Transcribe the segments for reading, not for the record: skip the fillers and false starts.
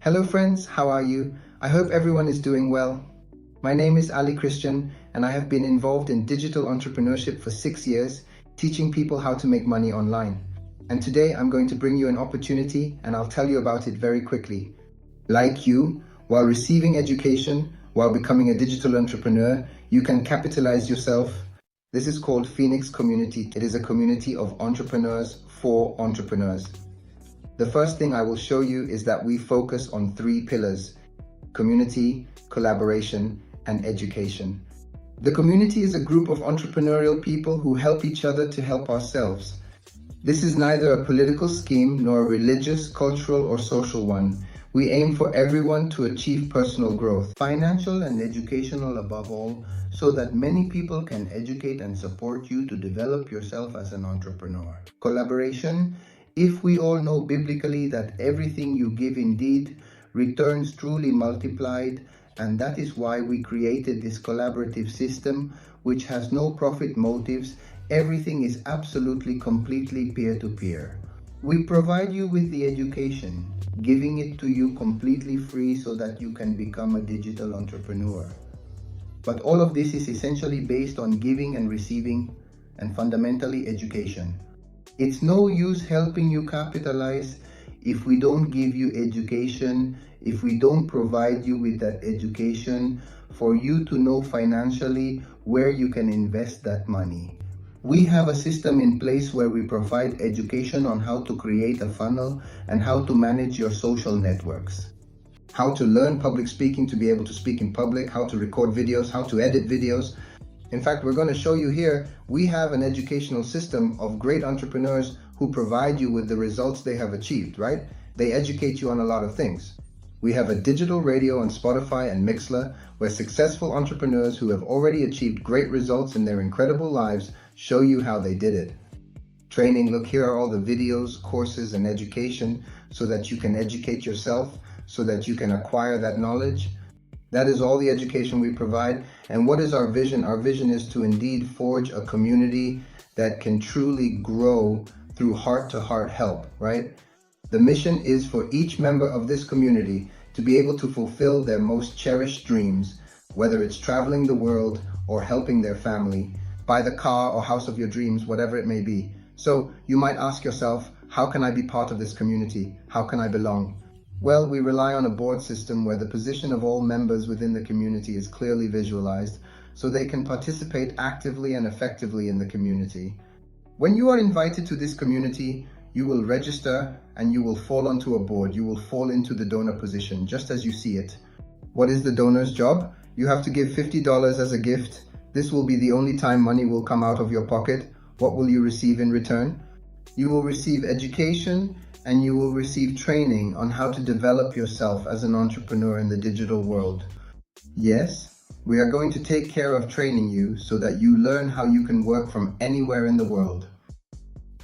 Hello friends, how are you? I hope everyone is doing well. My name is Ali Christian and I have been involved in digital entrepreneurship for 6 years, teaching people how to make money online. And today I'm going to bring you an opportunity and I'll tell you about it very quickly. Like you, while receiving education, while becoming a digital entrepreneur, you can capitalize yourself. This is called Fenix Community. It is a community of entrepreneurs for entrepreneurs. The first thing I will show you is that we focus on 3 pillars: community, collaboration, and education. The community is a group of entrepreneurial people who help each other to help ourselves. This is neither a political scheme nor a religious, cultural, or social one. We aim for everyone to achieve personal growth, financial and educational above all, so that many people can educate and support you to develop yourself as an entrepreneur. Collaboration. If we all know biblically that everything you give indeed returns truly multiplied, and that is why we created this collaborative system which has no profit motives. Everything is absolutely completely peer-to-peer. We provide you with the education, giving it to you completely free so that you can become a digital entrepreneur. But all of this is essentially based on giving and receiving, and fundamentally education. It's no use helping you capitalize if we don't give you education, if we don't provide you with that education for you to know financially where you can invest that money. We have a system in place where we provide education on how to create a funnel and how to manage your social networks. How to learn public speaking to be able to speak in public, how to record videos, how to edit videos. In fact, we're going to show you here, we have an educational system of great entrepreneurs who provide you with the results they have achieved, right? They educate you on a lot of things. We have a digital radio on Spotify and Mixler where successful entrepreneurs who have already achieved great results in their incredible lives show you how they did it. Training, look, here are all the videos, courses, and education so that you can educate yourself, so that you can acquire that knowledge. That is all the education we provide. And what is our vision? Our vision is to indeed forge a community that can truly grow through heart-to-heart help, right? The mission is for each member of this community to be able to fulfill their most cherished dreams, whether it's traveling the world or helping their family, buy the car or house of your dreams, whatever it may be. So you might ask yourself, how can I be part of this community? How can I belong? Well, we rely on a board system where the position of all members within the community is clearly visualized so they can participate actively and effectively in the community. When you are invited to this community, you will register and you will fall onto a board. You will fall into the donor position, just as you see it. What is the donor's job? You have to give $50 as a gift. This will be the only time money will come out of your pocket. What will you receive in return? You will receive education and you will receive training on how to develop yourself as an entrepreneur in the digital world. Yes, we are going to take care of training you so that you learn how you can work from anywhere in the world,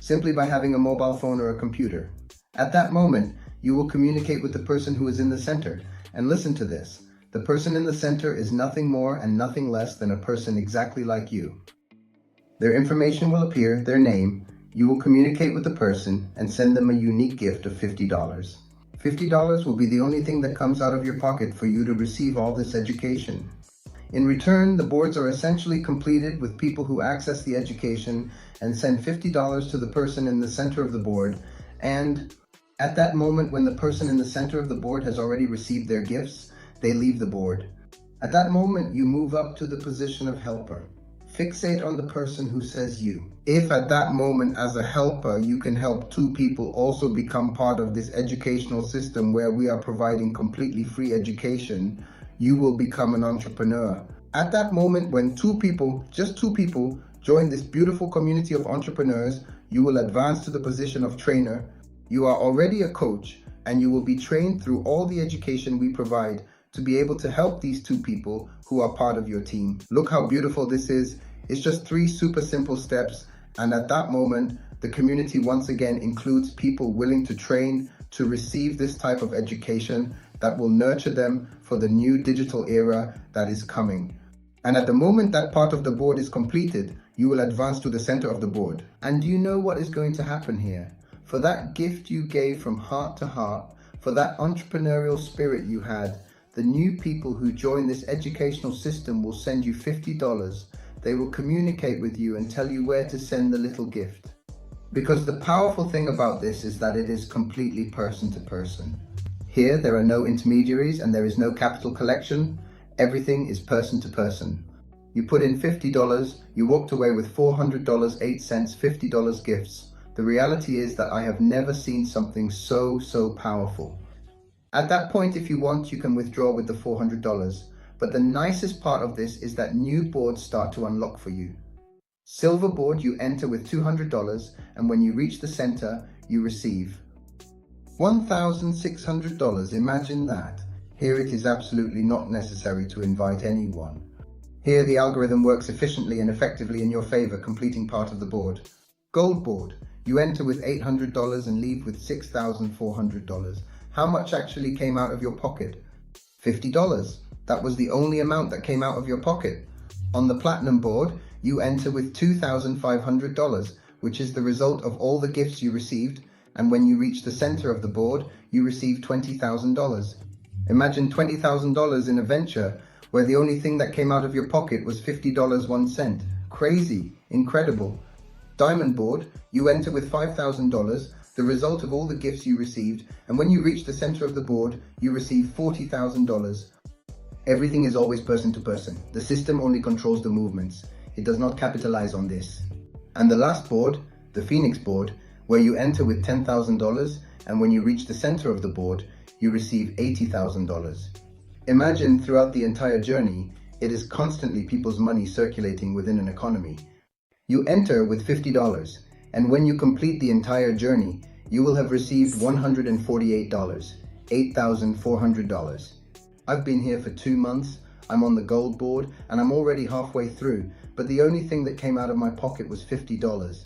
simply by having a mobile phone or a computer. At that moment, you will communicate with the person who is in the center. And listen to this, the person in the center is nothing more and nothing less than a person exactly like you. Their information will appear, their name. You will communicate with the person and send them a unique gift of $50. $50 will be the only thing that comes out of your pocket for you to receive all this education. In return, the boards are essentially completed with people who access the education and send $50 to the person in the center of the board. And at that moment, when the person in the center of the board has already received their gifts, they leave the board. At that moment, you move up to the position of helper. Fixate on the person who says you. If at that moment as a helper you can help 2 people also become part of this educational system where we are providing completely free education, you will become an entrepreneur. At that moment when 2 people, just 2 people, join this beautiful community of entrepreneurs, you will advance to the position of trainer. You are already a coach and you will be trained through all the education we provide to be able to help these 2 people who are part of your team. Look how beautiful this is. It's just 3 super simple steps. And at that moment, the community once again includes people willing to train to receive this type of education that will nurture them for the new digital era that is coming. And at the moment that part of the board is completed, you will advance to the center of the board. And do you know what is going to happen here? For that gift you gave from heart to heart, for that entrepreneurial spirit you had. The new people who join this educational system will send you $50. They will communicate with you and tell you where to send the little gift. Because the powerful thing about this is that it is completely person to person. Here, there are no intermediaries and there is no capital collection. Everything is person to person. You put in $50, you walked away with $400, 8 cents, $50 gifts. The reality is that I have never seen something so powerful. At that point, if you want, you can withdraw with the $400. But the nicest part of this is that new boards start to unlock for you. Silver board, you enter with $200, and when you reach the center, you receive $1,600. Imagine that. Here it is absolutely not necessary to invite anyone. Here the algorithm works efficiently and effectively in your favor, completing part of the board. Gold board, you enter with $800 and leave with $6,400. How much actually came out of your pocket? $50. That was the only amount that came out of your pocket. On the platinum board, you enter with $2,500, which is the result of all the gifts you received, and when you reach the center of the board, you receive $20,000. Imagine $20,000 in a venture where the only thing that came out of your pocket was $50, 1 cent. Crazy, incredible. Diamond board, you enter with $5,000, the result of all the gifts you received, and when you reach the center of the board, you receive $40,000. Everything is always person to person. The system only controls the movements. It does not capitalize on this. And the last board, the Fenix board, where you enter with $10,000, and when you reach the center of the board, you receive $80,000. Imagine throughout the entire journey, it is constantly people's money circulating within an economy. You enter with $50, and when you complete the entire journey, you will have received $148, $8,400. I've been here for 2 months, I'm on the gold board, and I'm already halfway through, but the only thing that came out of my pocket was $50.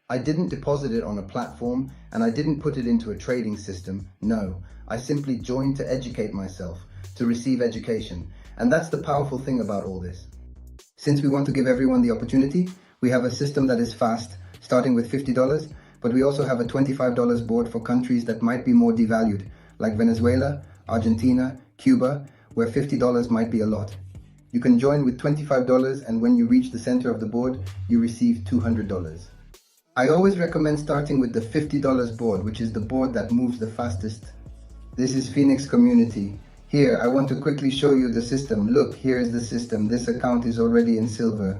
I didn't deposit it on a platform, and I didn't put it into a trading system. No, I simply joined to educate myself, to receive education. And that's the powerful thing about all this. Since we want to give everyone the opportunity, we have a system that is fast, starting with $50, but we also have a $25 board for countries that might be more devalued, like Venezuela, Argentina, Cuba, where $50 might be a lot. You can join with $25, and when you reach the center of the board, you receive $200. I always recommend starting with the $50 board, which is the board that moves the fastest. This is Fenix Community. Here, I want to quickly show you the system. Look, here is the system. This account is already in silver.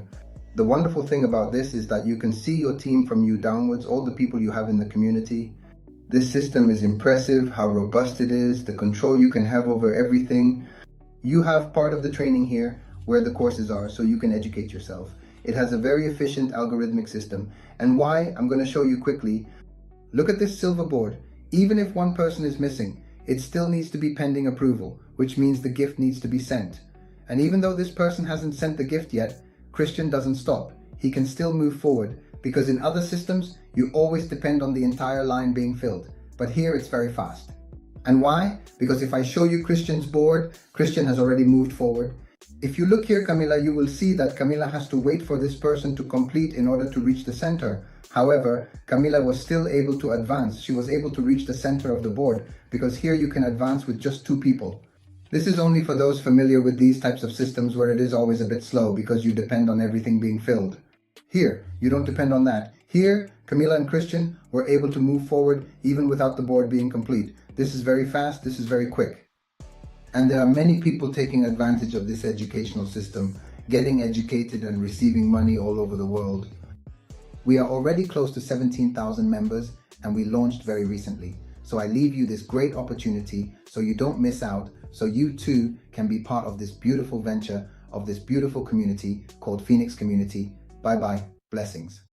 The wonderful thing about this is that you can see your team from you downwards, all the people you have in the community. This system is impressive, how robust it is, the control you can have over everything. You have part of the training here where the courses are, so you can educate yourself. It has a very efficient algorithmic system. And why? I'm going to show you quickly. Look at this silver board. Even if one person is missing, it still needs to be pending approval, which means the gift needs to be sent. And even though this person hasn't sent the gift yet, Christian doesn't stop. He can still move forward, because in other systems, you always depend on the entire line being filled. But here it's very fast. And why? Because if I show you Christian's board, Christian has already moved forward. If you look here, Camila, you will see that Camila has to wait for this person to complete in order to reach the center. However, Camila was still able to advance. She was able to reach the center of the board, because here you can advance with just 2 people. This is only for those familiar with these types of systems where it is always a bit slow because you depend on everything being filled. Here, you don't depend on that. Here, Camila and Christian were able to move forward even without the board being complete. This is very fast, this is very quick. And there are many people taking advantage of this educational system, getting educated and receiving money all over the world. We are already close to 17,000 members, and we launched very recently. So I leave you this great opportunity so you don't miss out, so you too can be part of this beautiful venture, of this beautiful community called Fenix Community. Bye-bye. Blessings.